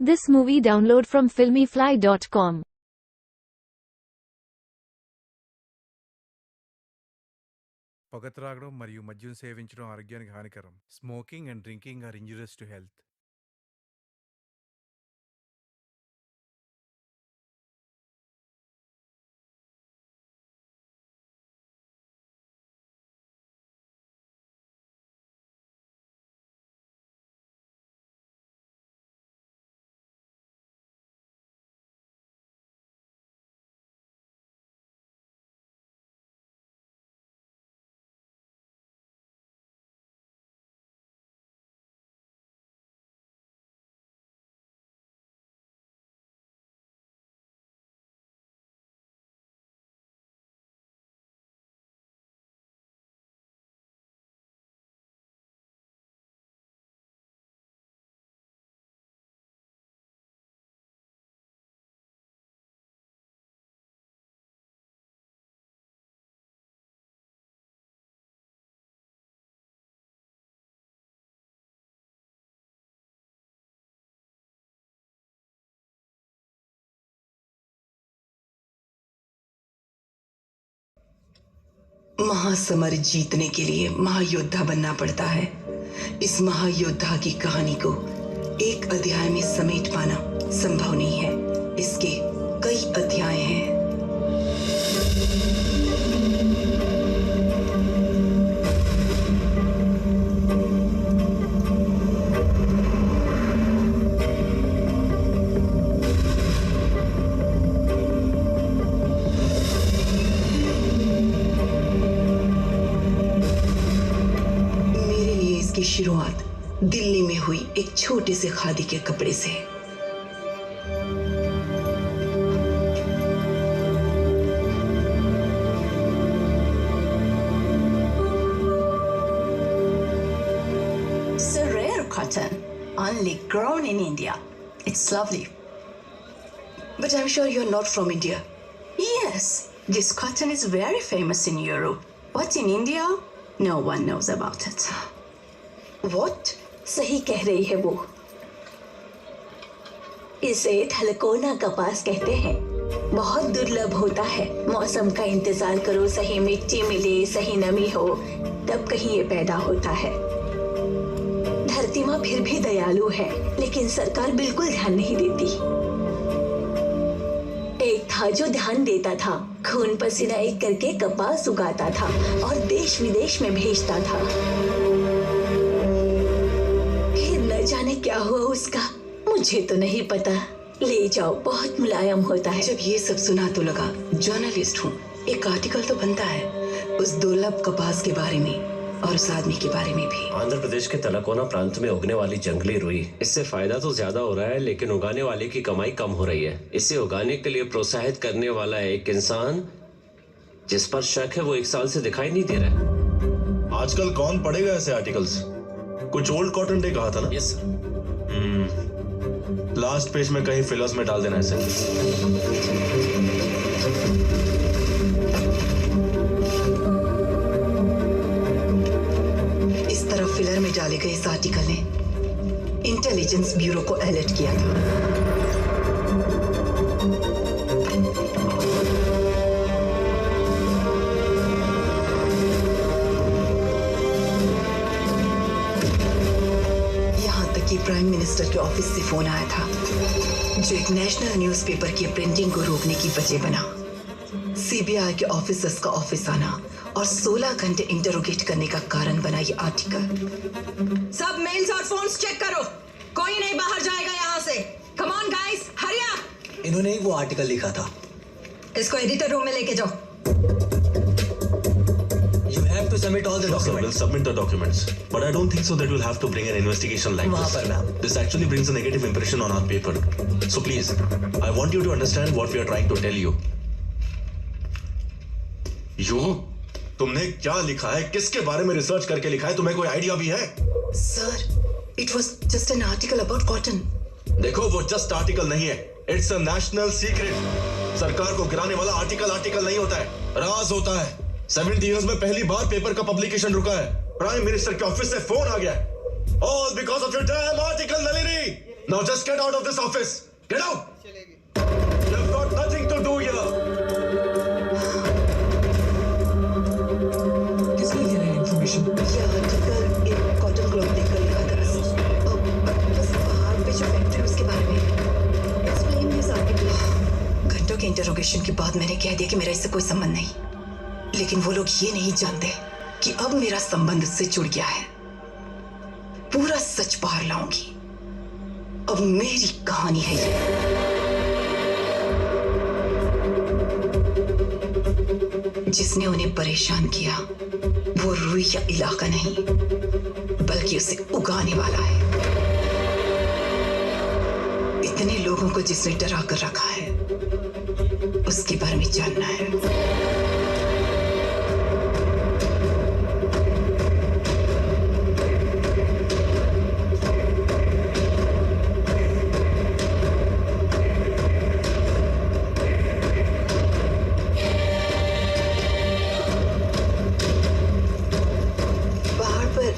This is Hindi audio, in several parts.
This movie download from filmyfly.com. పొగ త్రాగడం మరియు మద్యం సేవించడం ఆరోగ్యానికి హానికరం. Smoking and drinking are injurious to health. महासमर जीतने के लिए महायोद्धा बनना पड़ता है। इस महायोद्धा की कहानी को एक अध्याय में समेट पाना संभव नहीं है। इसके कई अध्याय हैं। की शुरुआत दिल्ली में हुई एक छोटे से खादी के कपड़े से। It's a rare cotton, only grown in India. It's lovely. But I'm sure you're not from India. Yes, this cotton is very famous in Europe. But in India, no one knows about it. What? सही कह रही है वो। इसे थलकोना कपास कहते हैं। बहुत दुर्लभ होता है। मौसम का इंतजार करो, सही मिट्टी मिले, सही नमी हो, तब कहीं ये पैदा होता है। धरती माँ फिर भी दयालु है, लेकिन सरकार बिल्कुल ध्यान नहीं देती। एक था जो ध्यान देता था, खून पसीना एक करके कपास उगाता था और देश विदेश में भेजता था। जाने क्या हुआ उसका, मुझे तो नहीं पता। ले जाओ, बहुत मुलायम होता है। जब ये सब सुना तो लगा जर्नलिस्ट हूँ, एक आर्टिकल तो बनता है उस दुर्लभ कपास के बारे में और उस आदमी के बारे में भी। आंध्र प्रदेश के तलकोना प्रांत में उगने वाली जंगली रुई, इससे फायदा तो ज्यादा हो रहा है, लेकिन उगाने वाले की कमाई कम हो रही है। इसे उगाने के लिए प्रोत्साहित करने वाला एक इंसान जिस पर शक है वो 1 साल से दिखाई नहीं दे रहा है। आजकल कौन पढ़ेगा ऐसे आर्टिकल्स? कुछ ओल्ड कॉटन डे कहा था ना? Yes sir. लास्ट पेज में कहीं फिलर्स में डाल देना ऐसे। इस तरह फिलर में डाले गए इस आर्टिकल ने इंटेलिजेंस ब्यूरो को अलर्ट किया था। प्राइम मिनिस्टर के ऑफिस से फोन आया था, जो एक नेशनल न्यूज़पेपर की प्रिंटिंग को रोकने की वजह बना। सीबीआई के ऑफिसर्स का ऑफिस आना और 16 घंटे इंटरोगेट करने का कारण बना ये आर्टिकल। सब मेल्स और फोन्स चेक करो, कोई नहीं बाहर जाएगा यहाँ से। Come on guys, hurry up. इन्होंने ही वो आर्टिकल लिखा था। इसको एडिटर रूम में लेके जाओ। You have to submit all the Sure, sir, documents. we'll submit the documents. But I don't think so that we'll have to bring an investigation like वहाँ this. पर ma'am. This actually brings a negative impression on our paper. So please, I want you to understand what we are trying to tell you. तुमने क्या लिखा है? किसके बारे में रिसर्च करके लिखा है? तुम्हें कोई आइडिया भी है? Sir, it was just an article about cotton. देखो, वो जस्ट आर्टिकल नहीं है। It's a national secret. सरकार को गिराने वाला आर्टिकल नहीं होता है, राज होता है। 70 इयर्स में पहली बार पेपर का पब्लिकेशन रुका है। प्राइम मिनिस्टर के ऑफिस से फोन आ गया है। All because of your damn article, Nalini. Now just get out of this office. Get out. You've got nothing to do here. किसने दिया है इन्फॉर्मेशन? ये आर्टिकल एक कॉटन क्लॉथ देखकर लिखा था बस पहाड़ पे जो फैक्ट्री उसके बारे में एक्सप्लेन दिस आर्टिकल। घंटों के इंटरोगेशन के बाद मैंने कह दिया कि मेरा इससे कोई संबंध नहीं, लेकिन वो लोग ये नहीं जानते कि अब मेरा संबंध उससे जुड़ गया है। पूरा सच बाहर लाऊंगी। अब मेरी कहानी है ये। जिसने उन्हें परेशान किया वो रूई या इलाका नहीं, बल्कि उसे उगाने वाला है। इतने लोगों को जिसने डरा कर रखा है उसके बारे में जानना है।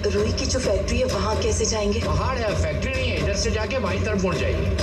रुई की जो फैक्ट्री है वहां कैसे जाएंगे? पहाड़ है, फैक्ट्री नहीं है। इधर से जाके बाईं तरफ मुड़ जाइए।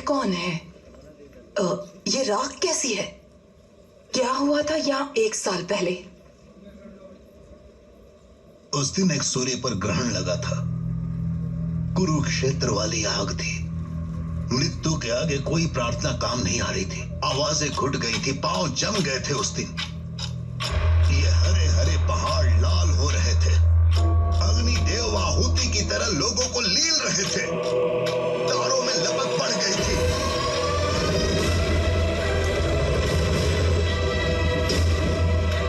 कौन है? ये राख कैसी है? क्या हुआ था यहाँ 1 साल पहले? उस दिन एक सूर्य पर ग्रहण लगा था। कुरुक्षेत्र वाली आग थी। मृत्यु के आगे कोई प्रार्थना काम नहीं आ रही थी। आवाजें घुट गई थी, पांव जम गए थे उस दिन। ये हरे हरे पहाड़ लाल हो रहे थे। अग्निदेव आहुति की तरह लोगों को लील रहे थे। तारों में लपक पड़ गई थी।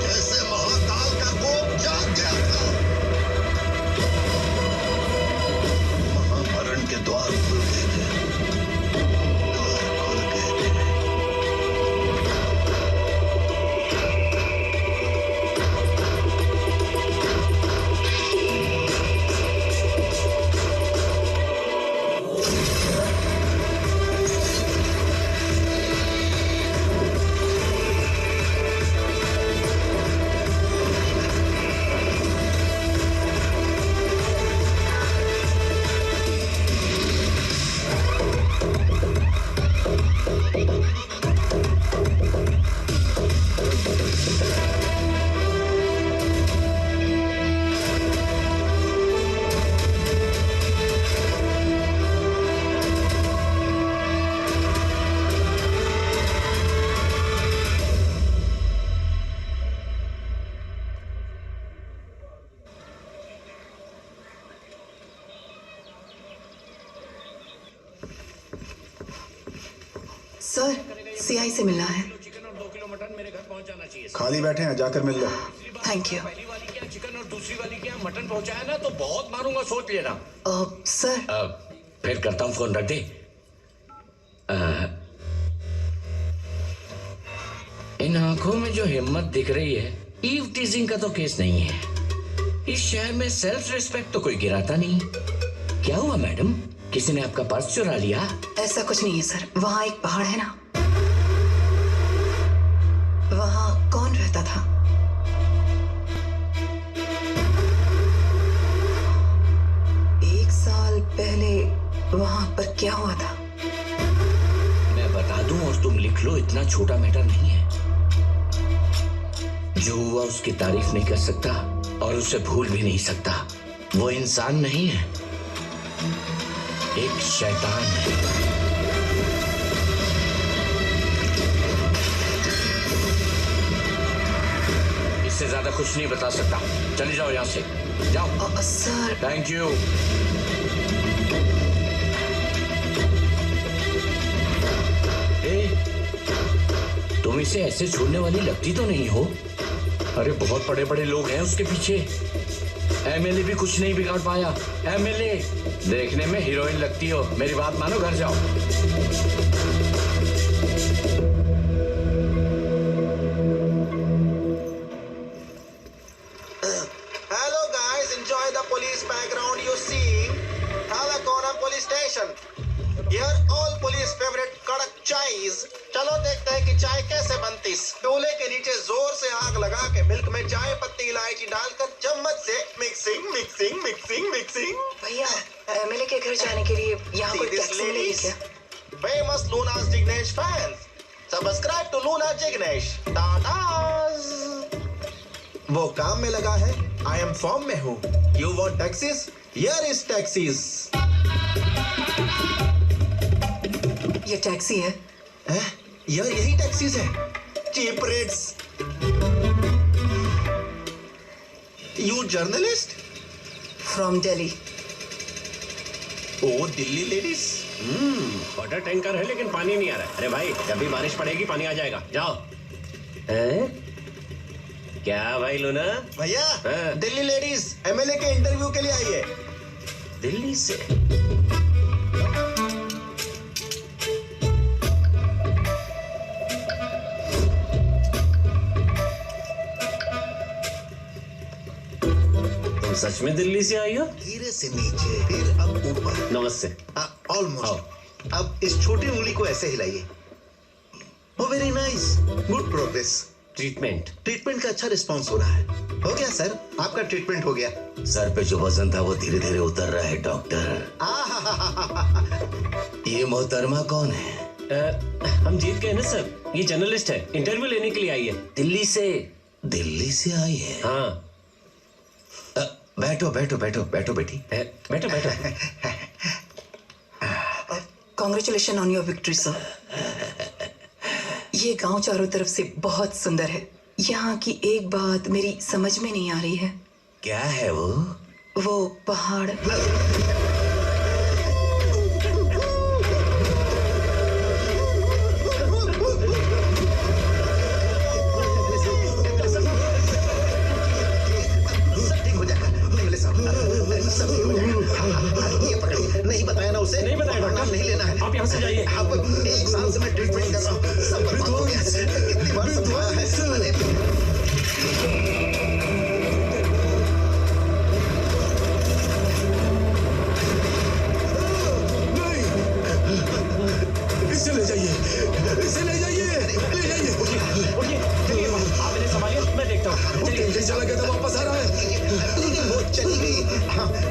जैसे महाकाल का कोप जाग गया था। महामरण के द्वार खुल गए थे। सर, सीआई से मिलना है। चिकन और 2 किलो मटन मेरे घर पहुंच जाना चाहिए। खाली बैठे हैं, जाकर मिल लो। Thank you. पहली वाली क्या चिकन और दूसरी वाली क्या मटन पहुंचाया ना तो बहुत मारूंगा, सोच लेना। सर फिर करता हूँ फोन, रख दे। इन आंखों में जो हिम्मत दिख रही है, ईव टीजिंग का तो केस नहीं है। इस शहर में सेल्फ रिस्पेक्ट तो कोई गिराता नहीं। क्या हुआ मैडम, किसी ने आपका पर्स चुरा लिया? ऐसा कुछ नहीं है सर। वहाँ एक पहाड़ है ना, वहाँ कौन रहता था? एक साल पहले वहाँ पर क्या हुआ था? मैं बता दूं और तुम लिख लो, इतना छोटा मैटर नहीं है। जो हुआ उसकी तारीफ नहीं कर सकता और उसे भूल भी नहीं सकता। वो इंसान नहीं है, एक शैतान है। कुछ नहीं बता सकता। चले जाओ यहाँ से, जाओ। सर। Thank you. तुम इसे ऐसे छोड़ने वाली लगती तो नहीं हो? अरे बहुत बड़े बड़े लोग हैं उसके पीछे। एमएलए भी कुछ नहीं बिगाड़ पाया। एमएलए देखने में हीरोइन लगती हो। मेरी बात मानो, घर जाओ। Hello guys, enjoy the police background you see. Talakona police station. Here all police favorite कड़क चाय। चलो देखते हैं कि चाय कैसे बनती। चूल्हे के नीचे जोर से आग लगा के मिल्क में चाय पत्ती इलायची डालकर चम्मच से मिक्सिंग मिक्सिंग मिक्सिंग मिक्सिंग। भैया, एमएलए के घर जाने के लिए यहाँ कोई टैक्सी मिलेगी क्या? Famous Luna Jignesh fans, subscribe to Luna Jignesh. Tatas. वो काम में लगा है, I am फॉर्म में हूँ। You want taxis? Here is taxis. ये टैक्सी है? यार यही टैक्सीज है। Cheap rates. You journalist? From Delhi. Oh Delhi ladies. Water tanker है लेकिन पानी नहीं आ रहा है। अरे भाई, जब भी बारिश पड़ेगी पानी आ जाएगा। जाओ। क्या भाई लूना? भैया, दिल्ली लेडीज एमएलए के इंटरव्यू के लिए आई है। दिल्ली से? सच में दिल्ली से आई हो? धीरे से नीचे, फिर अब ऊपर। नमस्ते। ऑलमोस्ट। अब इस छोटी उंगली को ऐसे हिलाइए। Oh very nice, good progress. Treatment का अच्छा रिस्पांस हो रहा है। हो गया सर, आपका ट्रीटमेंट हो गया। सर पे जो वजन था वो धीरे धीरे उतर रहा है डॉक्टर। ये मोहतरमा कौन है? हम जीत गए ना सर। ये जर्नलिस्ट है, इंटरव्यू लेने के लिए आई है। दिल्ली से आई है? हाँ। बैठो बैठो बैठो बैठो बेटी। बैठो बैठो। Congratulation on your victory sir. ये गांव चारों तरफ से बहुत सुंदर है। यहाँ की एक बात मेरी समझ में नहीं आ रही है। क्या है वो पहाड़। ये पकड़िए। नहीं बताया ना उसे? नहीं बताया डॉक्टर। नहीं लेना है। आप यहाँ से जाइए। अब 1 साल से मैं ट्रीटमेंट कर रहा हूँ, सब बर्बाद हो गया। कितनी बार समझाया है। इसे ले जाइए, इसे ले जाइए, ले जाइए। उठिए, चलिए आप इन्हें संभालिए, मैं देखता हूँ। चलिए, चला गया था, वापस आ रहा है। वो चली गई।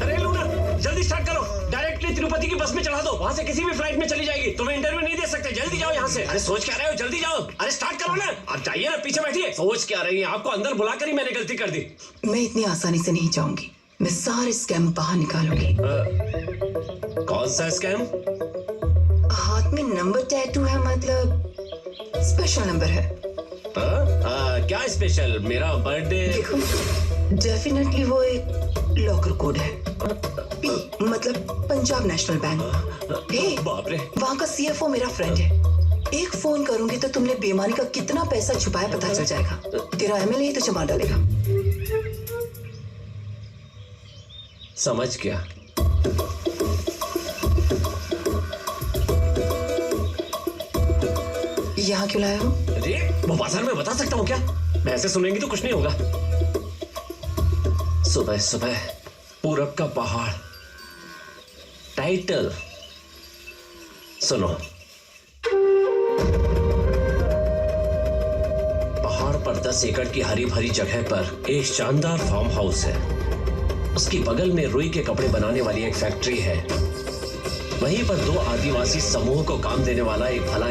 अरे लूना, जल्दी स्टार्ट करो। डायरेक्टली तिरुपति की बस में चढ़ा दो। वहाँ से किसी भी फ्लाइट में चली जाएगी। तुम्हें इंटरव्यू नहीं दे सकते। जल्दी जाओ यहाँ से। अरे सोच क्या रहे हो? जल्दी जाओ। अरे स्टार्ट करो ना। आप जाइए ना, पीछे बैठिए। सोच क्या रही है? आपको अंदर बुलाकर ही मैंने गलती कर दी। मैं इतनी आसानी से नहीं जाऊंगी। मैं सारे स्कैम बाहर निकालूंगी। कौन सा स्कैम? हाथ में नंबर टैटू है, मतलब स्पेशल नंबर है। क्या स्पेशल? मेरा बर्थडे। देखो, डेफिनेटली वो एक लॉकर कोड है। पी मतलब पंजाब नेशनल बैंक। बाप रे। वहाँ का सीएफओ मेरा फ्रेंड है। एक फोन करूंगी तो तुमने बेईमानी का कितना पैसा छुपाया पता चल जाएगा। तेरा एमएलए ही तो जमा डालेगा। समझ गया। यहाँ क्यों लाए हो? अरे वो बाजार में बता सकता हूँ क्या? मैं ऐसे सुनेंगी तो कुछ नहीं होगा। सुबह सुबह पूरब का पहाड़। टाइटल सुनो। पहाड़ पर 10 एकड़ की हरी भरी जगह पर एक शानदार फार्म हाउस है। उसकी बगल में रुई के कपड़े बनाने वाली एक फैक्ट्री है। वहीं पर 2 आदिवासी समूह को काम देने वाला एक भला